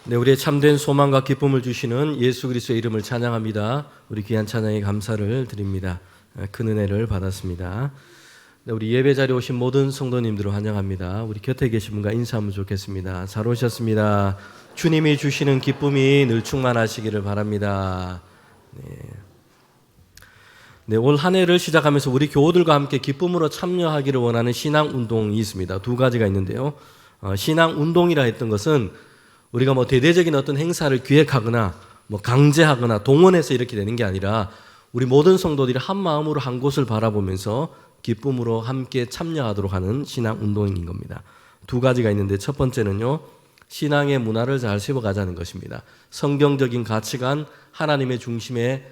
네, 우리의 참된 소망과 기쁨을 주시는 예수 그리스도의 이름을 찬양합니다. 우리 귀한 찬양에 감사를 드립니다. 큰 은혜를 받았습니다. 네, 우리 예배 자리에 오신 모든 성도님들을 환영합니다. 우리 곁에 계신 분과 인사하면 좋겠습니다. 잘 오셨습니다. 주님이 주시는 기쁨이 늘 충만하시기를 바랍니다. 네, 올 한 해를 시작하면서 우리 교우들과 함께 기쁨으로 참여하기를 원하는 신앙 운동이 있습니다. 두 가지가 있는데요. 신앙 운동이라 했던 것은 우리가 대대적인 어떤 행사를 기획하거나 강제하거나 동원해서 이렇게 되는 게 아니라 우리 모든 성도들이 한 마음으로 한 곳을 바라보면서 기쁨으로 함께 참여하도록 하는 신앙 운동인 겁니다. 두 가지가 있는데 첫 번째는요, 신앙의 문화를 잘 세워가자는 것입니다. 성경적인 가치관, 하나님의 중심의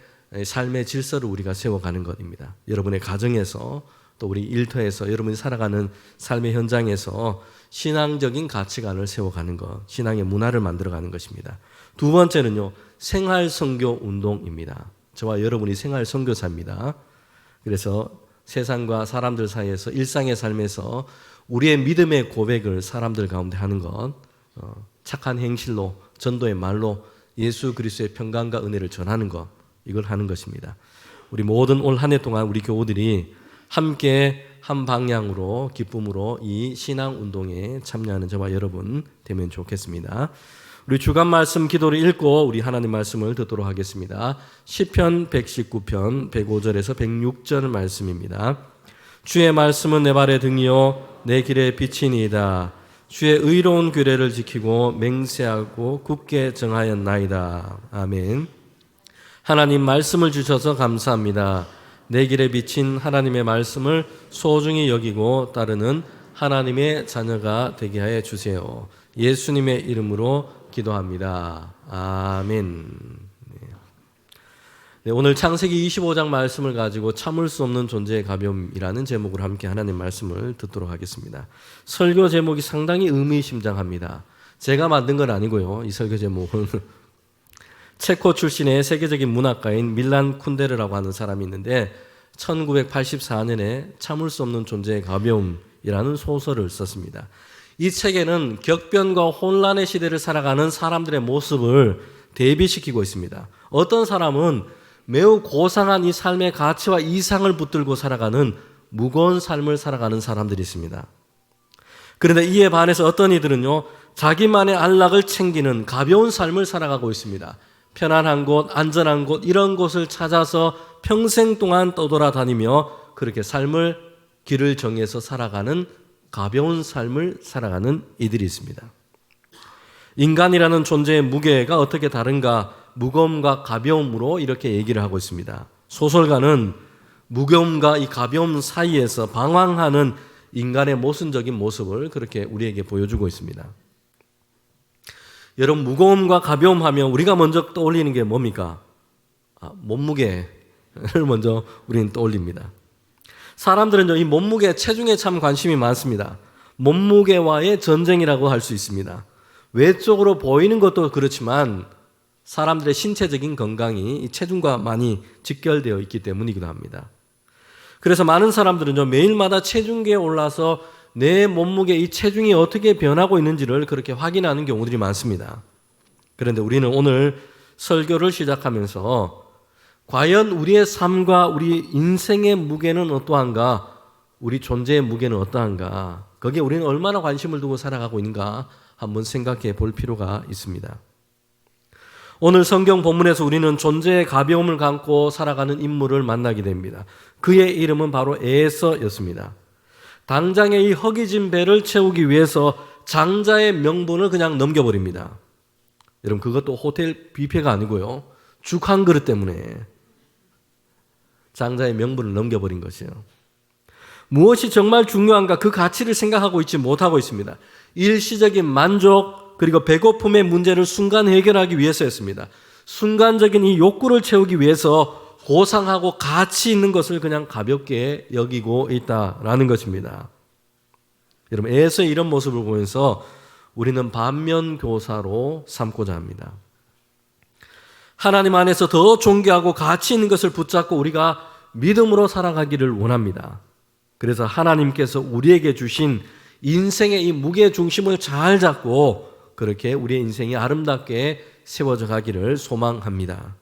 삶의 질서를 우리가 세워가는 것입니다. 여러분의 가정에서 또 우리 일터에서 여러분이 살아가는 삶의 현장에서 신앙적인 가치관을 세워가는 것, 신앙의 문화를 만들어가는 것입니다. 두 번째는요, 생활선교 운동입니다. 저와 여러분이 생활선교사입니다. 그래서 세상과 사람들 사이에서 일상의 삶에서 우리의 믿음의 고백을 사람들 가운데 하는 것, 착한 행실로, 전도의 말로 예수 그리스도의 평강과 은혜를 전하는 것, 이걸 하는 것입니다. 우리 모든 올 한 해 동안 우리 교우들이 함께 한 방향으로 기쁨으로 이 신앙 운동에 참여하는 저와 여러분 되면 좋겠습니다. 우리 주간 말씀 기도를 읽고 우리 하나님 말씀을 듣도록 하겠습니다. 시편 119편 105절에서 106절 말씀입니다. 주의 말씀은 내 발의 등이요 내 길의 빛이니이다. 주의 의로운 규례를 지키고 맹세하고 굳게 정하였나이다. 아멘. 하나님 말씀을 주셔서 감사합니다. 내 길에 비친 하나님의 말씀을 소중히 여기고 따르는 하나님의 자녀가 되게 하여 주세요. 예수님의 이름으로 기도합니다. 아멘. 네, 오늘 창세기 25장 말씀을 가지고 참을 수 없는 존재의 가벼움이라는 제목으로 함께 하나님 말씀을 듣도록 하겠습니다. 설교 제목이 상당히 의미심장합니다. 제가 만든 건 아니고요. 이 설교 제목은 체코 출신의 세계적인 문학가인 밀란 쿤데르라고 하는 사람이 있는데 1984년에 참을 수 없는 존재의 가벼움이라는 소설을 썼습니다. 이 책에는 격변과 혼란의 시대를 살아가는 사람들의 모습을 대비시키고 있습니다. 어떤 사람은 매우 고상한 이 삶의 가치와 이상을 붙들고 살아가는 무거운 삶을 살아가는 사람들이 있습니다. 그런데 이에 반해서 어떤 이들은요, 자기만의 안락을 챙기는 가벼운 삶을 살아가고 있습니다. 편안한 곳, 안전한 곳, 이런 곳을 찾아서 평생 동안 떠돌아다니며 그렇게 삶을 길을 정해서 살아가는 가벼운 삶을 살아가는 이들이 있습니다. 인간이라는 존재의 무게가 어떻게 다른가? 무거움과 가벼움으로 이렇게 얘기를 하고 있습니다. 소설가는 무거움과 이 가벼움 사이에서 방황하는 인간의 모순적인 모습을 그렇게 우리에게 보여주고 있습니다. 여러분, 무거움과 가벼움 하면 우리가 먼저 떠올리는 게 뭡니까? 몸무게를 먼저 우리는 떠올립니다. 사람들은 이 몸무게, 체중에 참 관심이 많습니다. 몸무게와의 전쟁이라고 할 수 있습니다. 외적으로 보이는 것도 그렇지만 사람들의 신체적인 건강이 이 체중과 많이 직결되어 있기 때문이기도 합니다. 그래서 많은 사람들은 매일마다 체중계에 올라서 내 몸무게, 이 체중이 어떻게 변하고 있는지를 그렇게 확인하는 경우들이 많습니다. 그런데 우리는 오늘 설교를 시작하면서 과연 우리의 삶과 우리 인생의 무게는 어떠한가? 우리 존재의 무게는 어떠한가? 거기에 우리는 얼마나 관심을 두고 살아가고 있는가? 한번 생각해 볼 필요가 있습니다. 오늘 성경 본문에서 우리는 존재의 가벼움을 감고 살아가는 인물을 만나게 됩니다. 그의 이름은 바로 에서였습니다. 당장의 이 허기진 배를 채우기 위해서 장자의 명분을 그냥 넘겨버립니다. 여러분, 그것도 호텔 뷔페가 아니고요. 죽 한 그릇 때문에 장자의 명분을 넘겨버린 것이에요. 무엇이 정말 중요한가? 그 가치를 생각하고 있지 못하고 있습니다. 일시적인 만족 그리고 배고픔의 문제를 순간 해결하기 위해서였습니다. 순간적인 이 욕구를 채우기 위해서 고상하고 가치 있는 것을 그냥 가볍게 여기고 있다라는 것입니다. 여러분, 에서의 이런 모습을 보면서 우리는 반면교사로 삼고자 합니다. 하나님 안에서 더 존귀하고 가치 있는 것을 붙잡고 우리가 믿음으로 살아가기를 원합니다. 그래서 하나님께서 우리에게 주신 인생의 이 무게 중심을 잘 잡고 그렇게 우리의 인생이 아름답게 세워져 가기를 소망합니다.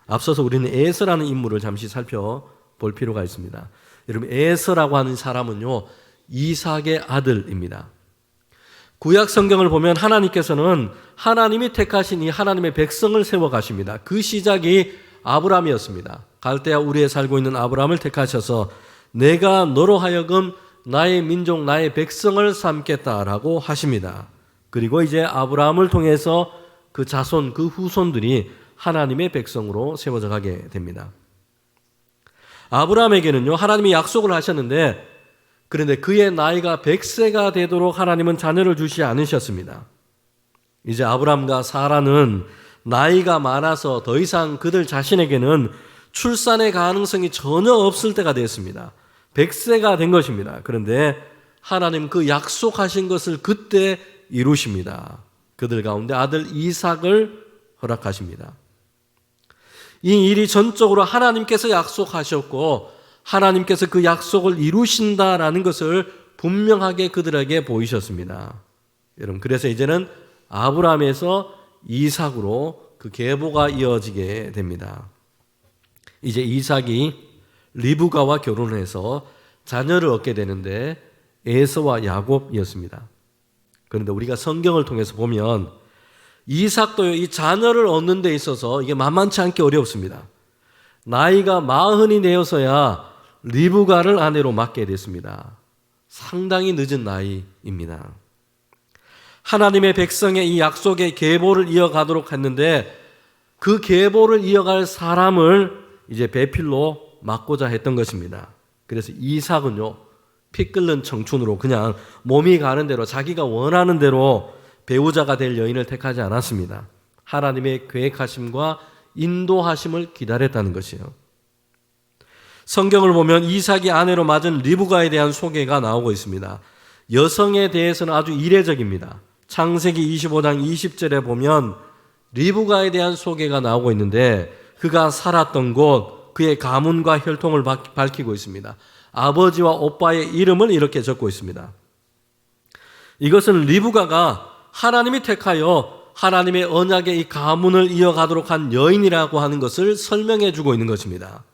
앞서서 우리는 에서라는 인물을 잠시 살펴볼 필요가 있습니다. 여러분, 에서라고 하는 사람은요, 이삭의 아들입니다. 구약 성경을 보면 하나님께서는 하나님이 택하신 이 하나님의 백성을 세워 가십니다. 그 시작이 아브라함이었습니다. 갈대아 우리에 살고 있는 아브라함을 택하셔서 내가 너로 하여금 나의 민족, 나의 백성을 삼겠다라고 하십니다. 그리고 이제 아브라함을 통해서 그 자손, 그 후손들이 하나님의 백성으로 세워져 가게 됩니다. 아브라함에게는요, 하나님이 약속을 하셨는데, 그런데 그의 나이가 100세가 되도록 하나님은 자녀를 주시 않으셨습니다. 이제 아브라함과 사라는 나이가 많아서 더 이상 그들 자신에게는 출산의 가능성이 전혀 없을 때가 됐습니다. 100세가 된 것입니다. 그런데 하나님 그 약속하신 것을 그때 이루십니다. 그들 가운데 아들 이삭을 허락하십니다. 이 일이 전적으로 하나님께서 약속하셨고 하나님께서 그 약속을 이루신다라는 것을 분명하게 그들에게 보이셨습니다. 여러분, 그래서 이제는 아브라함에서 이삭으로 그 계보가 이어지게 됩니다. 이제 이삭이 리브가와 결혼해서 자녀를 얻게 되는데 에서와 야곱이었습니다. 그런데 우리가 성경을 통해서 보면 이삭도 이 자녀를 얻는 데 있어서 이게 만만치 않게 어렵습니다. 나이가 40이 되어서야 리브가를 아내로 맡게 됐습니다. 상당히 늦은 나이입니다. 하나님의 백성의 이 약속의 계보를 이어가도록 했는데 그 계보를 이어갈 사람을 이제 배필로 맡고자 했던 것입니다. 그래서 이삭은요, 피 끓는 청춘으로 그냥 몸이 가는 대로 자기가 원하는 대로 배우자가 될 여인을 택하지 않았습니다. 하나님의 계획하심과 인도하심을 기다렸다는 것이에요. 성경을 보면 이삭이 아내로 맞은 리브가에 대한 소개가 나오고 있습니다. 여성에 대해서는 아주 이례적입니다. 창세기 25장 20절에 보면 리브가에 대한 소개가 나오고 있는데 그가 살았던 곳, 그의 가문과 혈통을 밝히고 있습니다. 아버지와 오빠의 이름을 이렇게 적고 있습니다. 이것은 리브가가 하나님이 택하여 하나님의 언약의 이 가문을 이어가도록 한 여인이라고 하는 것을 설명해 주고 있는 것입니다.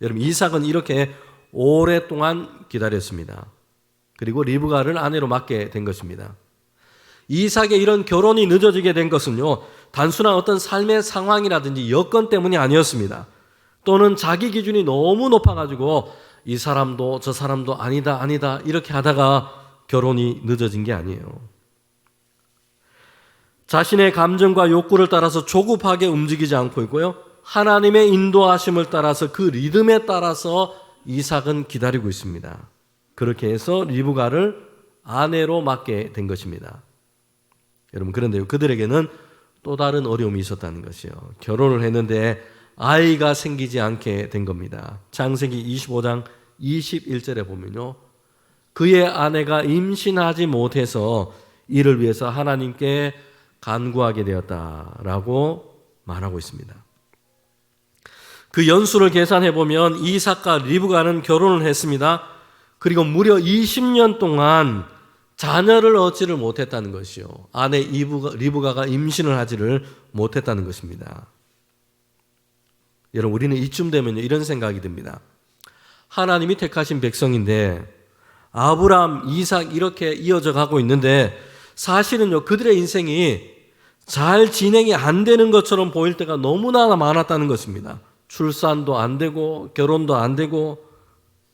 여러분, 이삭은 이렇게 오랫동안 기다렸습니다. 그리고 리브가를 아내로 맡게 된 것입니다. 이삭의 이런 결혼이 늦어지게 된 것은요, 단순한 어떤 삶의 상황이라든지 여건 때문이 아니었습니다. 또는 자기 기준이 너무 높아가지고 이 사람도 저 사람도 아니다 이렇게 하다가 결혼이 늦어진 게 아니에요. 자신의 감정과 욕구를 따라서 조급하게 움직이지 않고 있고요, 하나님의 인도하심을 따라서 그 리듬에 따라서 이삭은 기다리고 있습니다. 그렇게 해서 리브가를 아내로 맡게 된 것입니다. 여러분, 그런데요, 그들에게는 또 다른 어려움이 있었다는 것이요. 결혼을 했는데 아이가 생기지 않게 된 겁니다. 창세기 25장 21절에 보면요, 그의 아내가 임신하지 못해서 이를 위해서 하나님께 간구하게 되었다라고 말하고 있습니다. 그 연수를 계산해 보면 이삭과 리브가는 결혼을 했습니다. 그리고 무려 20년 동안 자녀를 얻지를 못했다는 것이요. 아내 리브가가 임신을 하지를 못했다는 것입니다. 여러분, 우리는 이쯤 되면 이런 생각이 듭니다. 하나님이 택하신 백성인데 아브라함, 이삭 이렇게 이어져 가고 있는데 사실은요, 그들의 인생이 잘 진행이 안 되는 것처럼 보일 때가 너무나 많았다는 것입니다. 출산도 안 되고 결혼도 안 되고,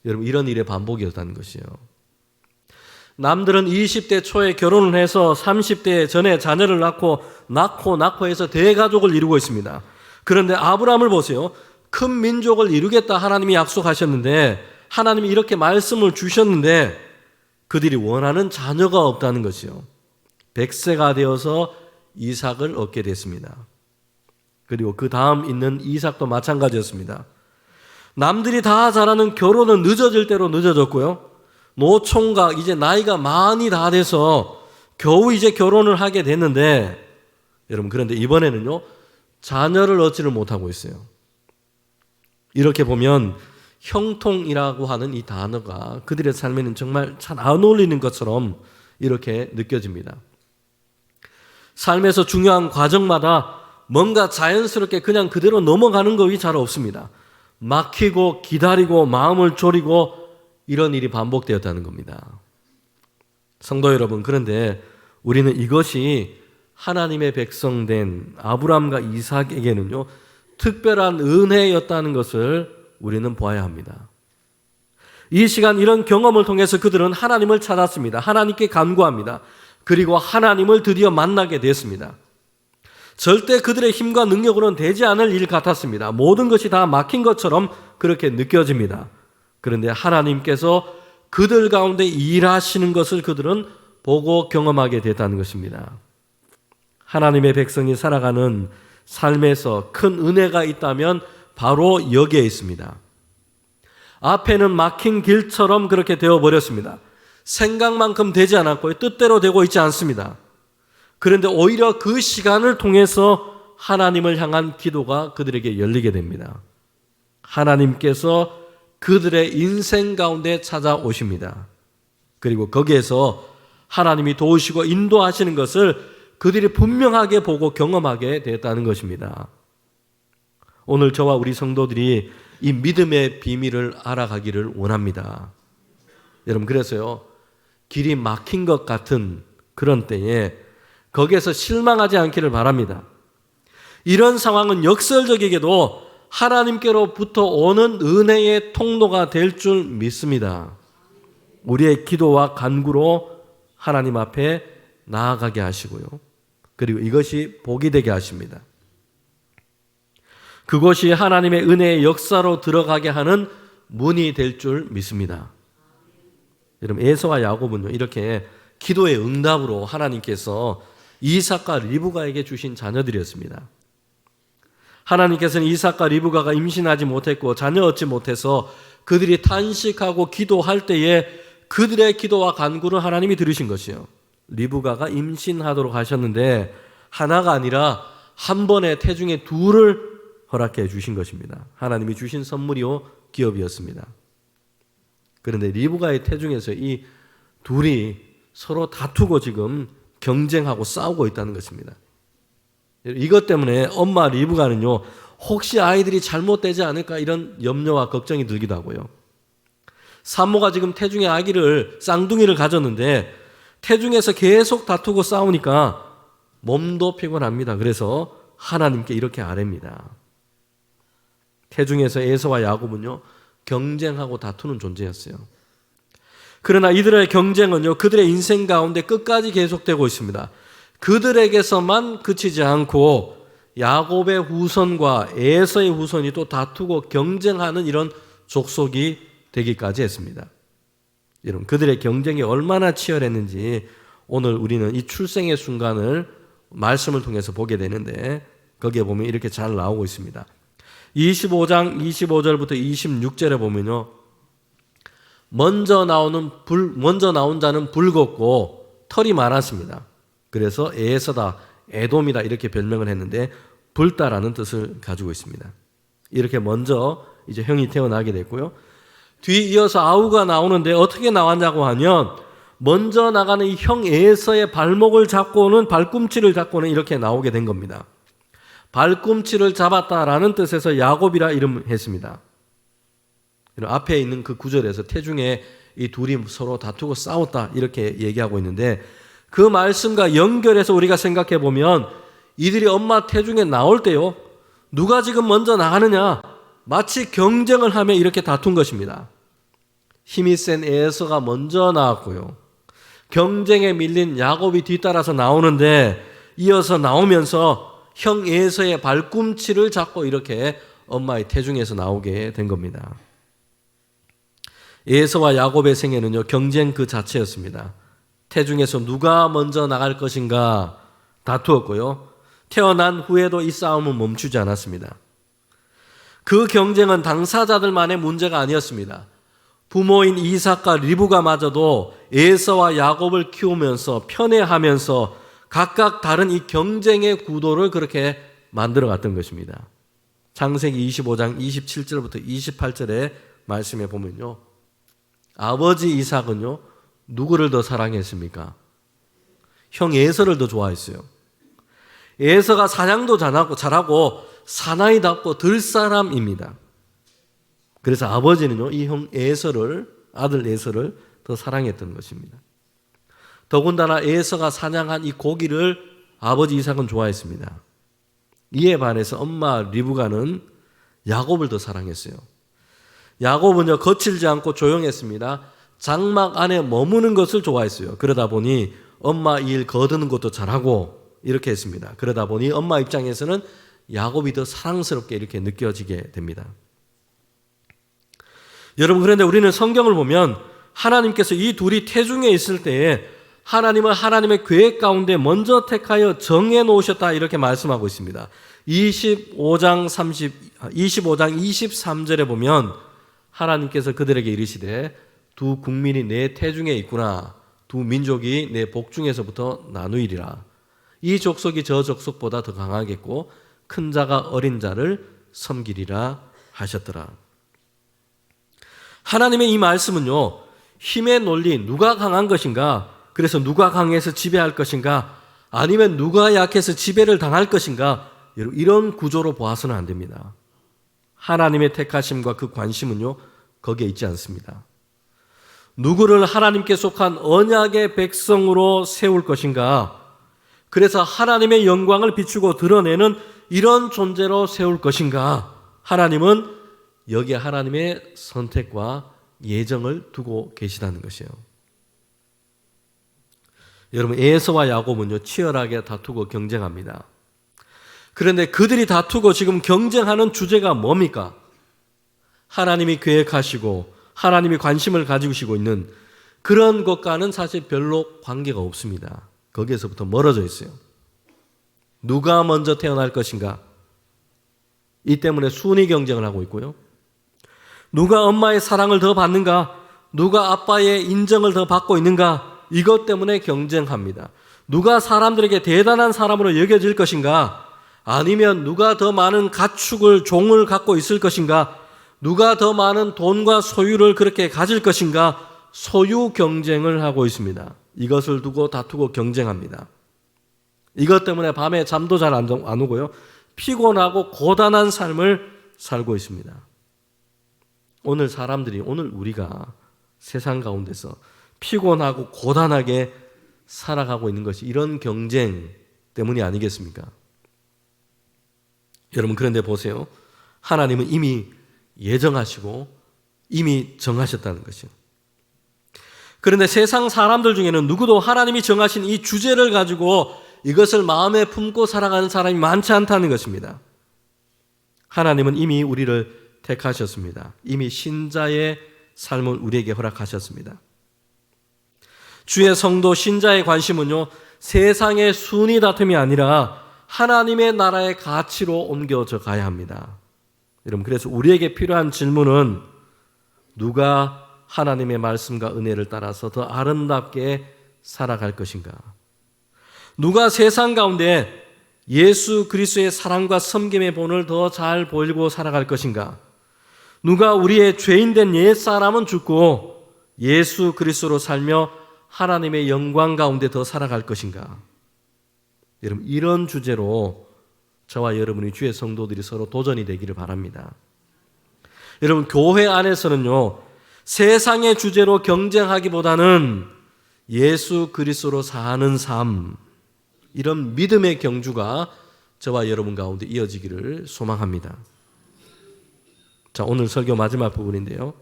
여러분, 이런 일의 반복이었다는 것이에요. 남들은 20대 초에 결혼을 해서 30대 전에 자녀를 낳고 해서 대가족을 이루고 있습니다. 그런데 아브라함을 보세요. 큰 민족을 이루겠다 하나님이 약속하셨는데, 하나님이 이렇게 말씀을 주셨는데 그들이 원하는 자녀가 없다는 것이요. 100세가 되어서 이삭을 얻게 됐습니다. 그리고 그 다음 있는 이삭도 마찬가지였습니다. 남들이 다 잘하는 결혼은 늦어질 대로 늦어졌고요, 노총각, 이제 나이가 많이 다 돼서 겨우 이제 결혼을 하게 됐는데, 여러분, 그런데 이번에는요, 자녀를 얻지를 못하고 있어요. 이렇게 보면 형통이라고 하는 이 단어가 그들의 삶에는 정말 잘 안 어울리는 것처럼 이렇게 느껴집니다. 삶에서 중요한 과정마다 뭔가 자연스럽게 그냥 그대로 넘어가는 것이 잘 없습니다. 막히고 기다리고 마음을 졸이고 이런 일이 반복되었다는 겁니다. 성도 여러분, 그런데 우리는 이것이 하나님의 백성된 아브라함과 이삭에게는요, 특별한 은혜였다는 것을 우리는 보아야 합니다. 이 시간 이런 경험을 통해서 그들은 하나님을 찾았습니다. 하나님께 간구합니다. 그리고 하나님을 드디어 만나게 됐습니다. 절대 그들의 힘과 능력으로는 되지 않을 일 같았습니다. 모든 것이 다 막힌 것처럼 그렇게 느껴집니다. 그런데 하나님께서 그들 가운데 일하시는 것을 그들은 보고 경험하게 됐다는 것입니다. 하나님의 백성이 살아가는 삶에서 큰 은혜가 있다면 바로 여기에 있습니다. 앞에는 막힌 길처럼 그렇게 되어버렸습니다. 생각만큼 되지 않았고 뜻대로 되고 있지 않습니다. 그런데 오히려 그 시간을 통해서 하나님을 향한 기도가 그들에게 열리게 됩니다. 하나님께서 그들의 인생 가운데 찾아오십니다. 그리고 거기에서 하나님이 도우시고 인도하시는 것을 그들이 분명하게 보고 경험하게 됐다는 것입니다. 오늘 저와 우리 성도들이 이 믿음의 비밀을 알아가기를 원합니다. 여러분, 그래서요, 길이 막힌 것 같은 그런 때에 거기에서 실망하지 않기를 바랍니다. 이런 상황은 역설적이게도 하나님께로부터 오는 은혜의 통로가 될 줄 믿습니다. 우리의 기도와 간구로 하나님 앞에 나아가게 하시고요. 그리고 이것이 복이 되게 하십니다. 그것이 하나님의 은혜의 역사로 들어가게 하는 문이 될 줄 믿습니다. 여러분, 에서와 야곱은요, 이렇게 기도의 응답으로 하나님께서 이삭과 리브가에게 주신 자녀들이었습니다. 하나님께서는 이삭과 리브가가 임신하지 못했고 자녀 얻지 못해서 그들이 탄식하고 기도할 때에 그들의 기도와 간구를 하나님이 들으신 것이요. 리브가가 임신하도록 하셨는데 하나가 아니라 한 번에 태중에 둘을 허락해 주신 것입니다. 하나님이 주신 선물이요, 기업이었습니다. 그런데 리브가의 태중에서 이 둘이 서로 다투고 지금 경쟁하고 싸우고 있다는 것입니다. 이것 때문에 엄마 리브가는요, 혹시 아이들이 잘못되지 않을까 이런 염려와 걱정이 들기도 하고요. 산모가 지금 태중에 아기를, 쌍둥이를 가졌는데 태중에서 계속 다투고 싸우니까 몸도 피곤합니다. 그래서 하나님께 이렇게 아뢰입니다. 태중에서 에서와 야곱은요, 경쟁하고 다투는 존재였어요. 그러나 이들의 경쟁은요, 그들의 인생 가운데 끝까지 계속되고 있습니다. 그들에게서만 그치지 않고 야곱의 후손과 에서의 후손이 또 다투고 경쟁하는 이런 족속이 되기까지 했습니다. 여러분, 그들의 경쟁이 얼마나 치열했는지 오늘 우리는 이 출생의 순간을 말씀을 통해서 보게 되는데 거기에 보면 이렇게 잘 나오고 있습니다. 25장 25절부터 26절에 보면요, 먼저 나온 자는 붉었고 털이 많았습니다. 그래서 에서다, 에돔이다 이렇게 별명을 했는데 붉다라는 뜻을 가지고 있습니다. 이렇게 먼저 이제 형이 태어나게 됐고요. 뒤이어서 아우가 나오는데 어떻게 나왔냐고 하면 먼저 나가는 이 형 에서의 발목을 잡고는, 발꿈치를 잡고는 이렇게 나오게 된 겁니다. 발꿈치를 잡았다라는 뜻에서 야곱이라 이름했습니다. 앞에 있는 그 구절에서 태중에 이 둘이 서로 다투고 싸웠다 이렇게 얘기하고 있는데 그 말씀과 연결해서 우리가 생각해 보면 이들이 엄마 태중에 나올 때요, 누가 지금 먼저 나가느냐, 마치 경쟁을 하며 이렇게 다툰 것입니다. 힘이 센 에서가 먼저 나왔고요, 경쟁에 밀린 야곱이 뒤따라서 나오는데 이어서 나오면서 형 에서의 발꿈치를 잡고 이렇게 엄마의 태중에서 나오게 된 겁니다. 에서와 야곱의 생애는요, 경쟁 그 자체였습니다. 태중에서 누가 먼저 나갈 것인가 다투었고요, 태어난 후에도 이 싸움은 멈추지 않았습니다. 그 경쟁은 당사자들만의 문제가 아니었습니다. 부모인 이삭과 리브가마저도 에서와 야곱을 키우면서 편애하면서 각각 다른 이 경쟁의 구도를 그렇게 만들어 갔던 것입니다. 창세기 25장 27절부터 28절의 말씀에 보면요, 아버지 이삭은요, 누구를 더 사랑했습니까? 형 에서를 더 좋아했어요. 에서가 사냥도 잘하고 사나이답고 들사람입니다. 그래서 아버지는요, 이 형 아들 에서를 더 사랑했던 것입니다. 더군다나 에서가 사냥한 이 고기를 아버지 이삭은 좋아했습니다. 이에 반해서 엄마 리브가는 야곱을 더 사랑했어요. 야곱은요, 거칠지 않고 조용했습니다. 장막 안에 머무는 것을 좋아했어요. 그러다 보니 엄마 일 거두는 것도 잘하고 이렇게 했습니다. 그러다 보니 엄마 입장에서는 야곱이 더 사랑스럽게 이렇게 느껴지게 됩니다. 여러분, 그런데 우리는 성경을 보면 하나님께서 이 둘이 태중에 있을 때에 하나님은 하나님의 계획 가운데 먼저 택하여 정해 놓으셨다 이렇게 말씀하고 있습니다. 25장 23절에 보면 하나님께서 그들에게 이르시되 두 국민이 내 태중에 있구나. 두 민족이 내 복중에서부터 나누이리라. 이 족속이 저 족속보다 더 강하겠고 큰 자가 어린 자를 섬기리라 하셨더라. 하나님의 이 말씀은요, 힘의 논리, 누가 강한 것인가? 그래서 누가 강해서 지배할 것인가? 아니면 누가 약해서 지배를 당할 것인가? 이런 구조로 보아서는 안 됩니다. 하나님의 택하심과 그 관심은요, 거기에 있지 않습니다. 누구를 하나님께 속한 언약의 백성으로 세울 것인가? 그래서 하나님의 영광을 비추고 드러내는 이런 존재로 세울 것인가? 하나님은 여기에 하나님의 선택과 예정을 두고 계시다는 것이에요. 여러분, 에서와 야곱은요, 치열하게 다투고 경쟁합니다. 그런데 그들이 다투고 지금 경쟁하는 주제가 뭡니까? 하나님이 계획하시고 하나님이 관심을 가지고 있는 그런 것과는 사실 별로 관계가 없습니다. 거기에서부터 멀어져 있어요. 누가 먼저 태어날 것인가? 이 때문에 순위 경쟁을 하고 있고요. 누가 엄마의 사랑을 더 받는가? 누가 아빠의 인정을 더 받고 있는가? 이것 때문에 경쟁합니다. 누가 사람들에게 대단한 사람으로 여겨질 것인가? 아니면 누가 더 많은 가축을, 종을 갖고 있을 것인가? 누가 더 많은 돈과 소유를 그렇게 가질 것인가? 소유 경쟁을 하고 있습니다. 이것을 두고 다투고 경쟁합니다. 이것 때문에 밤에 잠도 잘 안 오고요. 피곤하고 고단한 삶을 살고 있습니다. 오늘 우리가 세상 가운데서 피곤하고 고단하게 살아가고 있는 것이 이런 경쟁 때문이 아니겠습니까? 여러분, 그런데 보세요. 하나님은 이미 예정하시고 이미 정하셨다는 것이요. 그런데 세상 사람들 중에는 누구도 하나님이 정하신 이 주제를 가지고 이것을 마음에 품고 살아가는 사람이 많지 않다는 것입니다. 하나님은 이미 우리를 택하셨습니다. 이미 신자의 삶을 우리에게 허락하셨습니다. 주의 성도 신자의 관심은요, 세상의 순위 다툼이 아니라 하나님의 나라의 가치로 옮겨져 가야 합니다. 여러분, 그래서 우리에게 필요한 질문은 누가 하나님의 말씀과 은혜를 따라서 더 아름답게 살아갈 것인가? 누가 세상 가운데 예수 그리스도의 사랑과 섬김의 본을 더 잘 보이고 살아갈 것인가? 누가 우리의 죄인된 옛사람은 죽고 예수 그리스도로 살며 하나님의 영광 가운데 더 살아갈 것인가? 여러분, 이런 주제로 저와 여러분이 주의 성도들이 서로 도전이 되기를 바랍니다. 여러분, 교회 안에서는요, 세상의 주제로 경쟁하기보다는 예수 그리스도로 사는 삶, 이런 믿음의 경주가 저와 여러분 가운데 이어지기를 소망합니다. 자, 오늘 설교 마지막 부분인데요.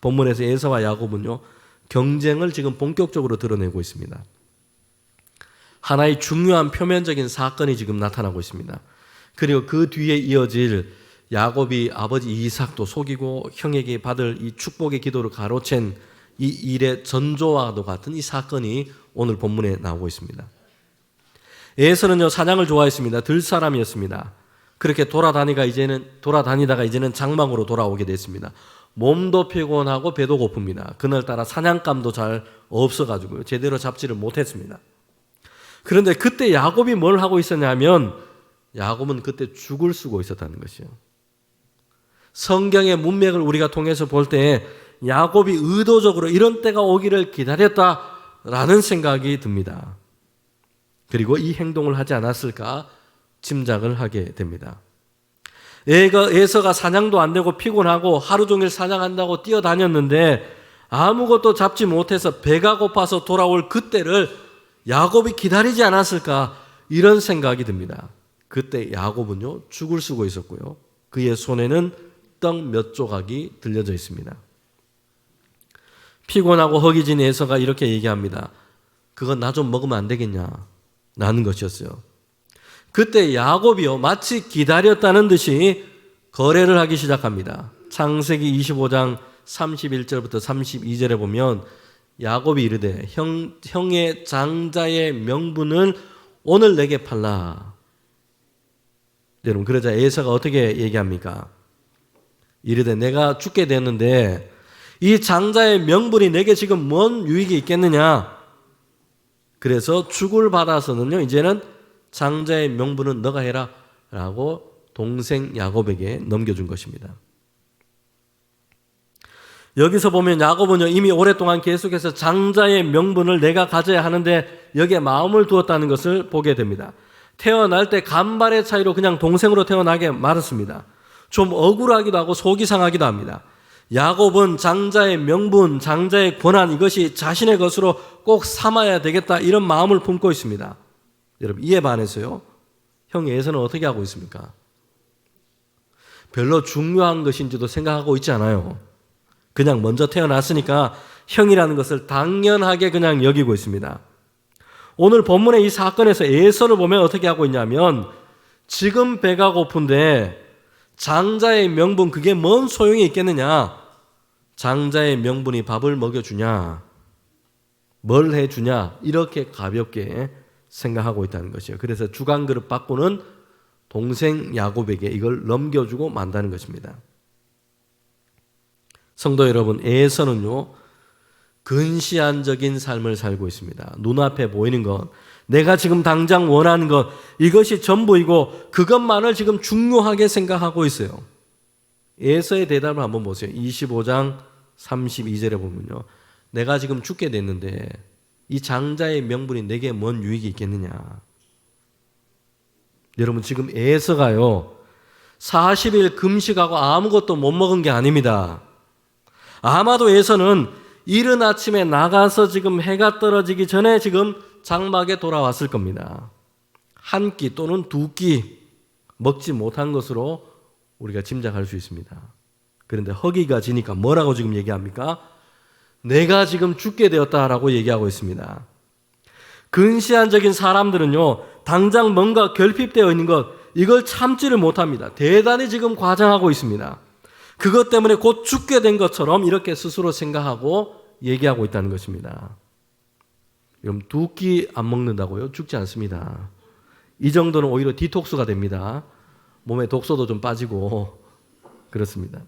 본문에서 에서와 야곱은요, 경쟁을 지금 본격적으로 드러내고 있습니다. 하나의 중요한 표면적인 사건이 지금 나타나고 있습니다. 그리고 그 뒤에 이어질 야곱이 아버지 이삭도 속이고 형에게 받을 이 축복의 기도를 가로챈 이 일의 전조와도 같은 이 사건이 오늘 본문에 나오고 있습니다. 에서는요, 사냥을 좋아했습니다. 들사람이었습니다. 그렇게 돌아다니다가 이제는 장막으로 돌아오게 됐습니다. 몸도 피곤하고 배도 고픕니다. 그날따라 사냥감도 잘 없어가지고요, 제대로 잡지를 못했습니다. 그런데 그때 야곱이 뭘 하고 있었냐면, 야곱은 그때 죽을 쓰고 있었다는 것이요. 성경의 문맥을 우리가 통해서 볼 때 야곱이 의도적으로 이런 때가 오기를 기다렸다라는 생각이 듭니다. 그리고 이 행동을 하지 않았을까 짐작을 하게 됩니다. 에서가 사냥도 안 되고 피곤하고 하루 종일 사냥한다고 뛰어다녔는데 아무것도 잡지 못해서 배가 고파서 돌아올 그때를 야곱이 기다리지 않았을까, 이런 생각이 듭니다. 그때 야곱은요, 죽을 쓰고 있었고요. 그의 손에는 떡 몇 조각이 들려져 있습니다. 피곤하고 허기진 에서가 이렇게 얘기합니다. 그건 나 좀 먹으면 안 되겠냐? 라는 것이었어요. 그때 야곱이요, 마치 기다렸다는 듯이 거래를 하기 시작합니다. 창세기 25장 31절부터 32절에 보면 야곱이 이르되 형의 장자의 명분을 오늘 내게 팔라. 여러분, 그러자 에서가 어떻게 얘기합니까? 이르되 내가 죽게 됐는데 이 장자의 명분이 내게 지금 뭔 유익이 있겠느냐? 그래서 축을 받아서는요, 이제는 장자의 명분은 너가 해라 라고 동생 야곱에게 넘겨준 것입니다. 여기서 보면 야곱은요, 이미 오랫동안 계속해서 장자의 명분을 내가 가져야 하는데 여기에 마음을 두었다는 것을 보게 됩니다. 태어날 때 간발의 차이로 그냥 동생으로 태어나게 말았습니다. 좀 억울하기도 하고 속이 상하기도 합니다. 야곱은 장자의 명분, 장자의 권한, 이것이 자신의 것으로 꼭 삼아야 되겠다, 이런 마음을 품고 있습니다. 여러분, 이에 반해서요, 형 에서는 어떻게 하고 있습니까? 별로 중요한 것인지도 생각하고 있지 않아요. 그냥 먼저 태어났으니까 형이라는 것을 당연하게 그냥 여기고 있습니다. 오늘 본문의 이 사건에서 에서를 보면 어떻게 하고 있냐면, 지금 배가 고픈데 장자의 명분, 그게 뭔 소용이 있겠느냐? 장자의 명분이 밥을 먹여주냐? 뭘 해주냐? 이렇게 가볍게 생각하고 있다는 것이에요. 그래서 주간 그릇 받고는 동생 야곱에게 이걸 넘겨주고 만다는 것입니다. 성도 여러분, 에서는요, 근시안적인 삶을 살고 있습니다. 눈앞에 보이는 것, 내가 지금 당장 원하는 것, 이것이 전부이고 그것만을 지금 중요하게 생각하고 있어요. 에서의 대답을 한번 보세요. 25장 32절에 보면요, 내가 지금 죽게 됐는데 이 장자의 명분이 내게 뭔 유익이 있겠느냐? 여러분, 지금 에서가요, 40일 금식하고 아무것도 못 먹은 게 아닙니다. 아마도 에서는 이른 아침에 나가서 지금 해가 떨어지기 전에 지금 장막에 돌아왔을 겁니다. 한 끼 또는 두 끼 먹지 못한 것으로 우리가 짐작할 수 있습니다. 그런데 허기가 지니까 뭐라고 지금 얘기합니까? 내가 지금 죽게 되었다라고 얘기하고 있습니다. 근시안적인 사람들은요, 당장 뭔가 결핍되어 있는 것, 이걸 참지를 못합니다. 대단히 지금 과장하고 있습니다. 그것 때문에 곧 죽게 된 것처럼 이렇게 스스로 생각하고 얘기하고 있다는 것입니다. 여러분, 두 끼 안 먹는다고요? 죽지 않습니다. 이 정도는 오히려 디톡스가 됩니다. 몸에 독소도 좀 빠지고 그렇습니다.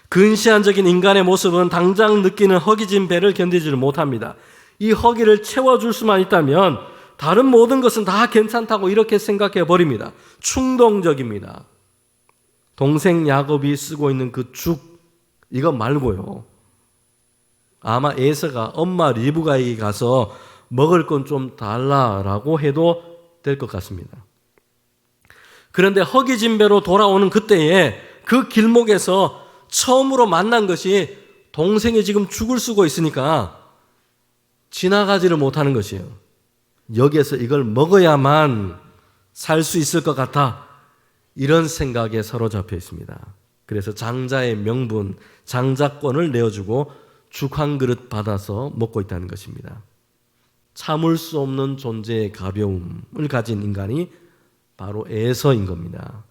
근시안적인 인간의 모습은 당장 느끼는 허기진 배를 견디지를 못합니다. 이 허기를 채워줄 수만 있다면 다른 모든 것은 다 괜찮다고 이렇게 생각해 버립니다. 충동적입니다. 동생 야곱이 쓰고 있는 그 죽, 이거 말고요, 아마 에서가 엄마 리브가에게 가서 먹을 건 좀 달라라고 해도 될 것 같습니다. 그런데 허기진 배로 돌아오는 그때에 그 길목에서 처음으로 만난 것이 동생이 지금 죽을 쓰고 있으니까 지나가지를 못하는 것이에요. 여기에서 이걸 먹어야만 살 수 있을 것 같아, 이런 생각에 사로잡혀 있습니다. 그래서 장자의 명분, 장자권을 내어주고 죽 한 그릇 받아서 먹고 있다는 것입니다. 참을 수 없는 존재의 가벼움을 가진 인간이 바로 에서인 겁니다.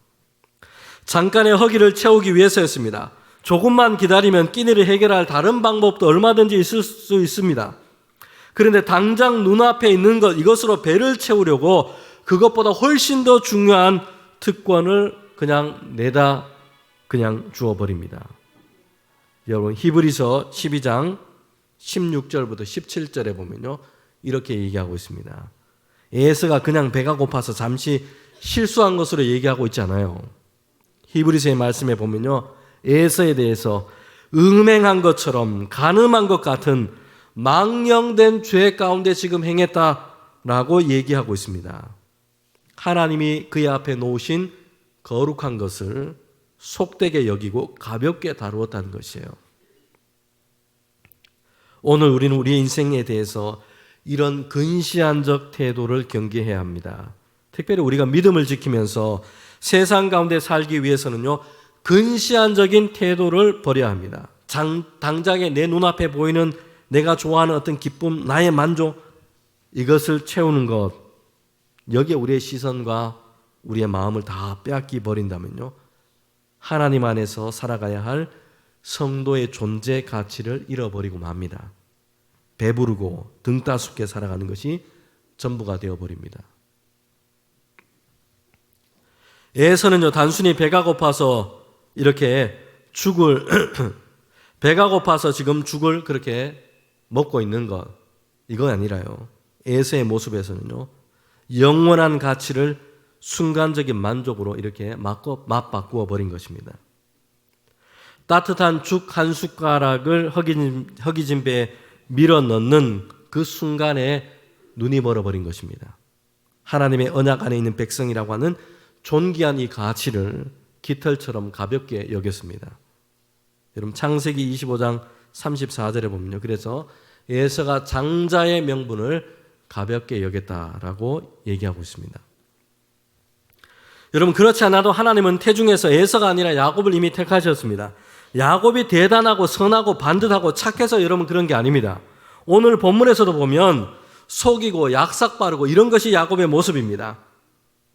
잠깐의 허기를 채우기 위해서였습니다. 조금만 기다리면 끼니를 해결할 다른 방법도 얼마든지 있을 수 있습니다. 그런데 당장 눈앞에 있는 것, 이것으로 배를 채우려고 그것보다 훨씬 더 중요한 특권을 그냥 내다 그냥 주어버립니다. 여러분, 히브리서 12장 16절부터 17절에 보면요, 이렇게 얘기하고 있습니다. 에서가 그냥 배가 고파서 잠시 실수한 것으로 얘기하고 있잖아요. 히브리서의 말씀에 보면요, 에서에 대해서 음행한 것처럼 간음한 것 같은 망령된 죄 가운데 지금 행했다라고 얘기하고 있습니다. 하나님이 그의 앞에 놓으신 거룩한 것을 속되게 여기고 가볍게 다루었다는 것이에요. 오늘 우리는 우리의 인생에 대해서 이런 근시안적 태도를 경계해야 합니다. 특별히 우리가 믿음을 지키면서 세상 가운데 살기 위해서는요, 근시안적인 태도를 버려야 합니다. 당장에 내 눈앞에 보이는 내가 좋아하는 어떤 기쁨, 나의 만족, 이것을 채우는 것, 여기에 우리의 시선과 우리의 마음을 다 빼앗기 버린다면요, 하나님 안에서 살아가야 할 성도의 존재 가치를 잃어버리고 맙니다. 배부르고 등 따숩게 살아가는 것이 전부가 되어버립니다. 에서는요, 단순히 배가 고파서 이렇게 배가 고파서 지금 죽을 그렇게 먹고 있는 것, 이건 아니라요. 에서의 모습에서는요, 영원한 가치를 순간적인 만족으로 이렇게 맞바꾸어 버린 것입니다. 따뜻한 죽 한 숟가락을 허기진 배에 밀어 넣는 그 순간에 눈이 멀어버린 것입니다. 하나님의 언약 안에 있는 백성이라고 하는 존귀한 이 가치를 깃털처럼 가볍게 여겼습니다. 여러분, 창세기 25장 34절에 보면요, 그래서 에서가 장자의 명분을 가볍게 여겼다라고 얘기하고 있습니다. 여러분, 그렇지 않아도 하나님은 태중에서 에서가 아니라 야곱을 이미 택하셨습니다. 야곱이 대단하고 선하고 반듯하고 착해서 여러분 그런 게 아닙니다. 오늘 본문에서도 보면 속이고 약삭 빠르고 이런 것이 야곱의 모습입니다.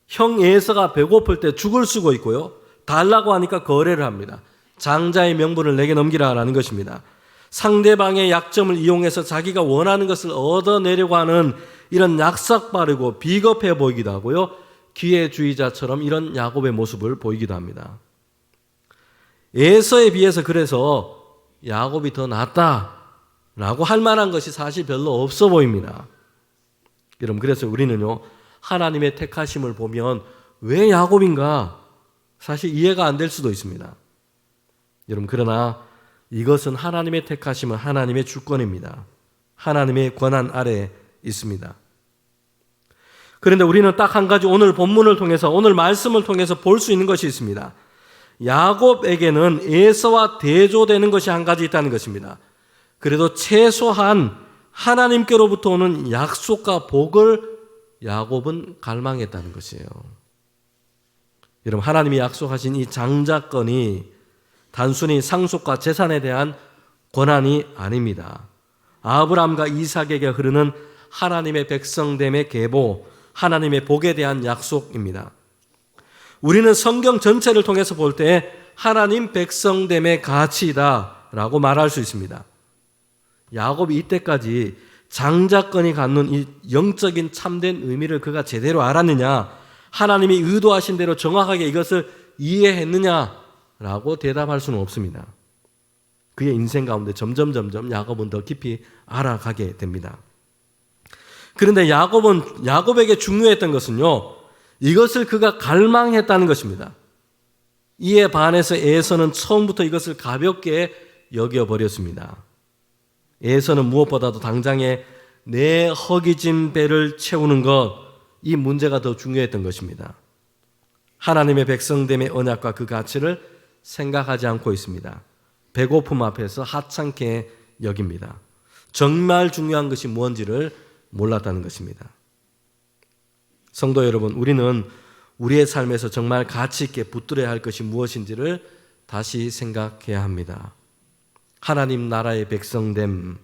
형 에서가 배고플 때 죽을 쓰고 있고요, 달라고 하니까 거래를 합니다. 장자의 명분을 내게 넘기라라는 것입니다. 상대방의 약점을 이용해서 자기가 원하는 것을 얻어내려고 하는 이런 약삭 빠르고 비겁해 보이기도 하고요, 기회주의자처럼 이런 야곱의 모습을 보이기도 합니다. 에서에 비해서 그래서 야곱이 더 낫다라고 할 만한 것이 사실 별로 없어 보입니다. 여러분, 그래서 우리는요, 하나님의 택하심을 보면 왜 야곱인가 사실 이해가 안 될 수도 있습니다. 여러분, 그러나 이것은 하나님의 택하심은 하나님의 주권입니다. 하나님의 권한 아래에 있습니다. 그런데 우리는 딱 한 가지 오늘 본문을 통해서, 오늘 말씀을 통해서 볼 수 있는 것이 있습니다. 야곱에게는 에서와 대조되는 것이 한 가지 있다는 것입니다. 그래도 최소한 하나님께로부터 오는 약속과 복을 야곱은 갈망했다는 것이에요. 여러분, 하나님이 약속하신 이 장자권이 단순히 상속과 재산에 대한 권한이 아닙니다. 아브라함과 이삭에게 흐르는 하나님의 백성됨의 계보, 하나님의 복에 대한 약속입니다. 우리는 성경 전체를 통해서 볼 때 하나님 백성됨의 가치이다라고 말할 수 있습니다. 야곱이 이때까지 장자권이 갖는 이 영적인 참된 의미를 그가 제대로 알았느냐, 하나님이 의도하신 대로 정확하게 이것을 이해했느냐라고 대답할 수는 없습니다. 그의 인생 가운데 점점 야곱은 더 깊이 알아가게 됩니다. 그런데 야곱에게 중요했던 것은요, 이것을 그가 갈망했다는 것입니다. 이에 반해서 에서는 처음부터 이것을 가볍게 여겨버렸습니다. 에서는 무엇보다도 당장에 내 허기진 배를 채우는 것, 이 문제가 더 중요했던 것입니다. 하나님의 백성됨의 언약과 그 가치를 생각하지 않고 있습니다. 배고픔 앞에서 하찮게 여깁니다. 정말 중요한 것이 무엇인지를 몰랐다는 것입니다. 성도 여러분, 우리는 우리의 삶에서 정말 가치 있게 붙들어야 할 것이 무엇인지를 다시 생각해야 합니다. 하나님 나라의 백성됨,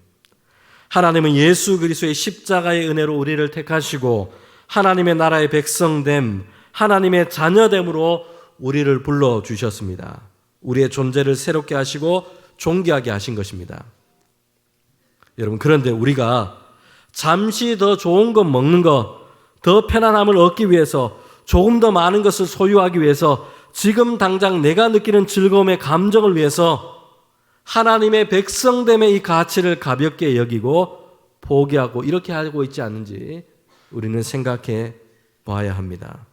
하나님은 예수 그리스도의 십자가의 은혜로 우리를 택하시고 하나님의 나라의 백성됨, 하나님의 자녀됨으로 우리를 불러주셨습니다. 우리의 존재를 새롭게 하시고 존귀하게 하신 것입니다. 여러분, 그런데 우리가 잠시 더 좋은 것 먹는 것, 더 편안함을 얻기 위해서, 조금 더 많은 것을 소유하기 위해서, 지금 당장 내가 느끼는 즐거움의 감정을 위해서 하나님의 백성됨의 이 가치를 가볍게 여기고 포기하고 이렇게 하고 있지 않는지 우리는 생각해 봐야 합니다.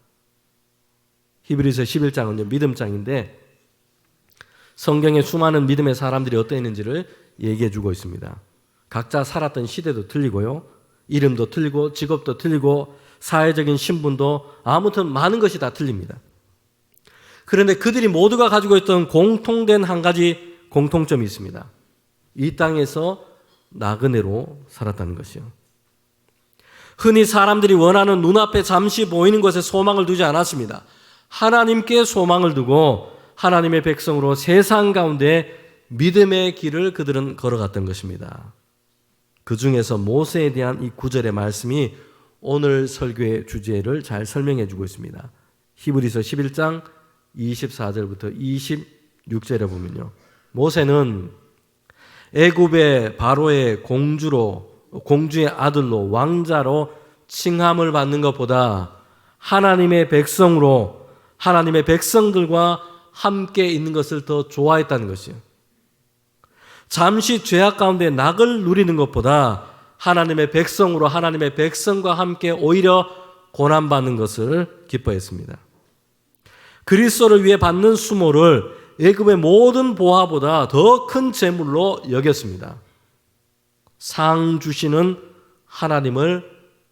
히브리서 11장은 믿음장인데 성경에 수많은 믿음의 사람들이 어떠했는지를 얘기해 주고 있습니다. 각자 살았던 시대도 틀리고요, 이름도 틀리고 직업도 틀리고 사회적인 신분도 아무튼 많은 것이 다 틀립니다. 그런데 그들이 모두가 가지고 있던 공통된 한 가지 공통점이 있습니다. 이 땅에서 나그네로 살았다는 것이요. 흔히 사람들이 원하는 눈앞에 잠시 보이는 것에 소망을 두지 않았습니다. 하나님께 소망을 두고 하나님의 백성으로 세상 가운데 믿음의 길을 그들은 걸어갔던 것입니다. 그 중에서 모세에 대한 이 9절의 말씀이 오늘 설교의 주제를 잘 설명해 주고 있습니다. 히브리서 11장 24절부터 26절에 보면요. 모세는 애굽의 바로의 공주의 아들로 왕자로 칭함을 받는 것보다 하나님의 백성으로 하나님의 백성들과 함께 있는 것을 더 좋아했다는 것이요. 잠시 죄악 가운데 낙을 누리는 것보다 하나님의 백성으로 하나님의 백성과 함께 오히려 고난받는 것을 기뻐했습니다. 그리스도를 위해 받는 수모를 애굽의 모든 보화보다 더 큰 재물로 여겼습니다. 상 주시는 하나님을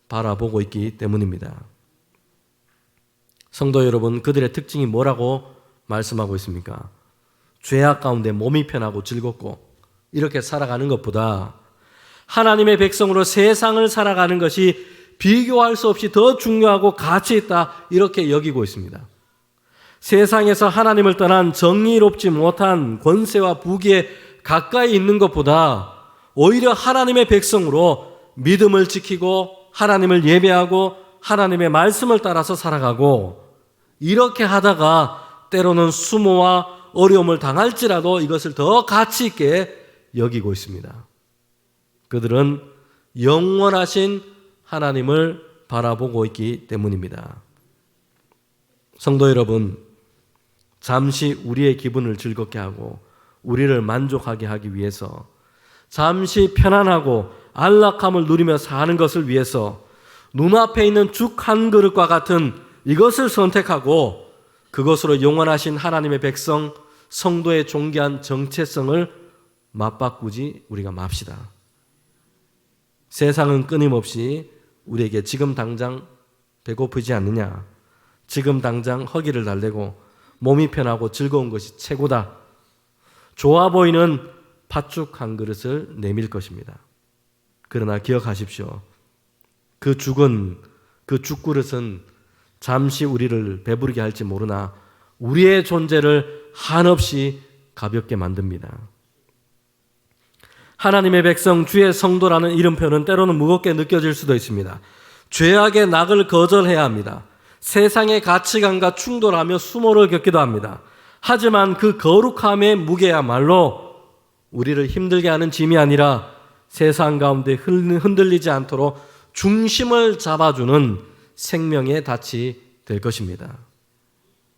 바라보고 있기 때문입니다. 성도 여러분, 그들의 특징이 뭐라고 말씀하고 있습니까? 죄악 가운데 몸이 편하고 즐겁고 이렇게 살아가는 것보다 하나님의 백성으로 세상을 살아가는 것이 비교할 수 없이 더 중요하고 가치 있다 이렇게 여기고 있습니다. 세상에서 하나님을 떠난 정의롭지 못한 권세와 부귀에 가까이 있는 것보다 오히려 하나님의 백성으로 믿음을 지키고 하나님을 예배하고 하나님의 말씀을 따라서 살아가고 이렇게 하다가 때로는 수모와 어려움을 당할지라도 이것을 더 가치 있게 여기고 있습니다. 그들은 영원하신 하나님을 바라보고 있기 때문입니다. 성도 여러분, 잠시 우리의 기분을 즐겁게 하고 우리를 만족하게 하기 위해서 잠시 편안하고 안락함을 누리며 사는 것을 위해서 눈앞에 있는 죽 한 그릇과 같은 이것을 선택하고 그것으로 영원하신 하나님의 백성, 성도의 존귀한 정체성을 맞바꾸지 우리가 맙시다. 세상은 끊임없이 우리에게 지금 당장 배고프지 않느냐, 지금 당장 허기를 달래고 몸이 편하고 즐거운 것이 최고다, 좋아 보이는 팥죽 한 그릇을 내밀 것입니다. 그러나 기억하십시오. 그 죽그릇은 잠시 우리를 배부르게 할지 모르나 우리의 존재를 한없이 가볍게 만듭니다. 하나님의 백성, 주의 성도라는 이름표는 때로는 무겁게 느껴질 수도 있습니다. 죄악의 낙을 거절해야 합니다. 세상의 가치관과 충돌하며 수모를 겪기도 합니다. 하지만 그 거룩함의 무게야말로 우리를 힘들게 하는 짐이 아니라 세상 가운데 흔들리지 않도록 중심을 잡아주는 생명의 닻이 될 것입니다.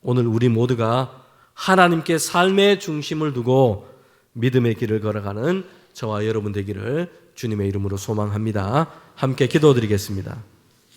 오늘 우리 모두가 하나님께 삶의 중심을 두고 믿음의 길을 걸어가는 저와 여러분 되기를 주님의 이름으로 소망합니다. 함께 기도드리겠습니다.